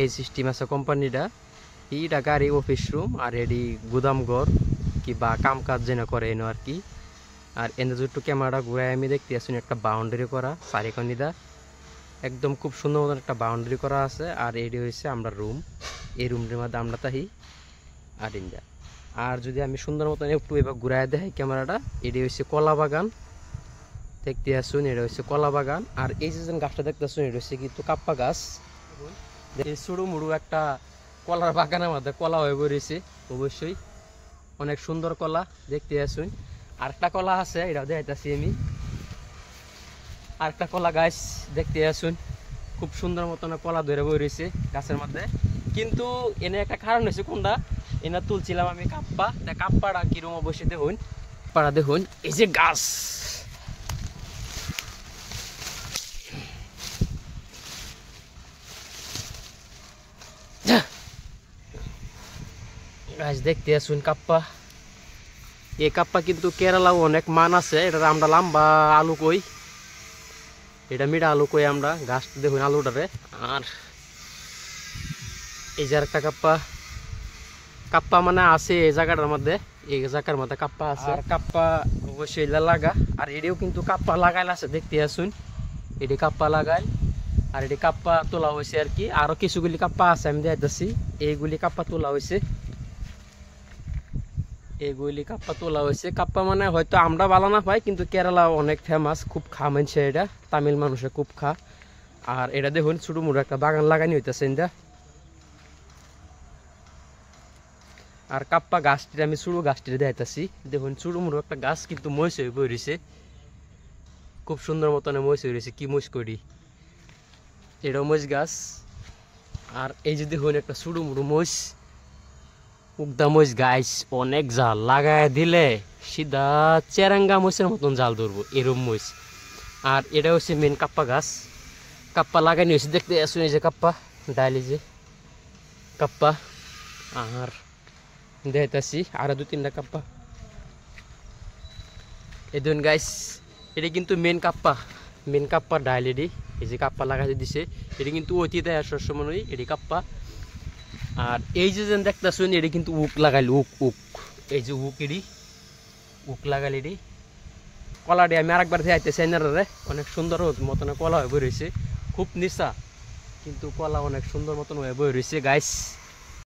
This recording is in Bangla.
এই সিস্টেম আছে কোম্পানিটা। এইটা গাড়ি অফিস রুম আর এডি গুদামঘর কিংবা কাম কাজ যেন করে এনো আর কি। আর এনে একটু ক্যামেরাটা ঘুরাই আমি দেখতে আসুন একটা বাউন্ডারি করা সারিকনিদা একদম খুব সুন্দর মতন একটা বাউন্ডারি করা আছে। আর এডি হয়েছে আমরা রুম, এই রুমটির মধ্যে আমরা তাহি আর ইন্দা। আর যদি আমি সুন্দর মতন একটু এবার ঘুরাই দেখাই ক্যামেরাটা, এটি হচ্ছে কলা বাগান দেখতে আসুন, এটা হচ্ছে কলা বাগান। আর এই যে গাছটা দেখতে আসুন এটা হচ্ছে কিন্তু কাপ্পা গাছ। এই সরু মুড়ু একটা কলার বাগানের মধ্যে কলা হয়ে বেরিয়েছে, অবশ্যই অনেক সুন্দর কলা দেখতে আসুন। আরেকটা কলা আছে এটাও দেখাইতেছি আমি, আরেকটা কলা গাছ দেখতে আসুন, খুব সুন্দর মতন কলা ধরে বেরিয়েছে গাছের মধ্যে। কিন্তু এনে একটা কারণ হয়েছে কোনটা, এনে তুলছিলাম আমি কাপ্পা, তা কাপ্পাটা কিরম অবশ্যই দেখুন, কাপ্পাটা দেখুন এই যে গাছ, গাছ দেখতে আসুন কাপ্পা। এই কাপ্পা কিন্তু কেরালাও অনেক মান আছে, এটা আমরা লম্বা আলু কই, এটা মিঠা আলু কই আমরা। গাছটা দেখুন আলুটারে। আর এই যে একটা কাপ্পা, কাপ্পা মানে আছে এই জায়গাটার মধ্যে, এই জায়গার মধ্যে কাপ্পা আছে। আর কাপ্পা অবশ্যই লাগা। আর এটিও কিন্তু কাপ্পা লাগাইল আছে দেখতে আসুন, এটি কাপ্পা লাগাই। আর এটি কাপ্পা তোলা হয়েছে আর কি। আরো কিছুগুলি কাপ্পা আছে আমি দেখাচ্ছি, এইগুলি কাপ্পা তোলা হয়েছে, এইগুলি কাপ্পা তোলা হয়েছে। কাপ্পা মানে হয়তো আমরা ভালো না পাই, কিন্তু কেরালা অনেক ফেমাস, খুব খা মানছে এটা, তামিল মানুষে খুব খা। আর এটা দেখুন ছোটো মোটো একটা বাগান লাগানি হইতেছে এটা। আর কাপ্পা গাছটি আমি ছোটো গাছটি দেখাইতেছি, দেখুন ছোটো মোটো একটা গাছ কিন্তু মহিষ হয়ে বেরিয়েছে, খুব সুন্দর মতন মহিষ হয়ে রয়েছে। কি মহিষ করি, এটাও মহিষ গাছ। আর এই যে দেখুন একটা ছোটো মোটো মহিষ, উগদা মহিষ গাছ, অনেক জাল লাগাই দিলে সিধা চেরাঙ্গা মহিষের মতন জাল ধরবো এরম মহিষ। আর এটা হচ্ছে মেন কাপ্পা গাছ, কাপ্পা লাগানি হয়েছে দেখতে আসুন, এই যে কাপ্পা ডাইলি যে কাপ্পা। আর দেখাইতেছি আরো দু তিনটা কাপ্পা, এই দেখুন গাইস, এটা কিন্তু মেন কাপ্পা, মেন কাপ্পা ডাইল এটি। এই যে কাপ্পা লাগাই দিছে, এটি কিন্তু অতীতে আসার সময় এটি কাপ্পা। আর এই যে দেখতেছেন এটি কিন্তু উক লাগাইল, উক উক, এই যে উক, এটি উক লাগাইল। এটি কলাটি আমি আরেকবার দেখাইতেছি এনারে, অনেক সুন্দর মতন কলা হয়ে বই রয়েছে, খুব নিচা কিন্তু কলা অনেক সুন্দর মতন হয়ে বই রয়েছে গাইস।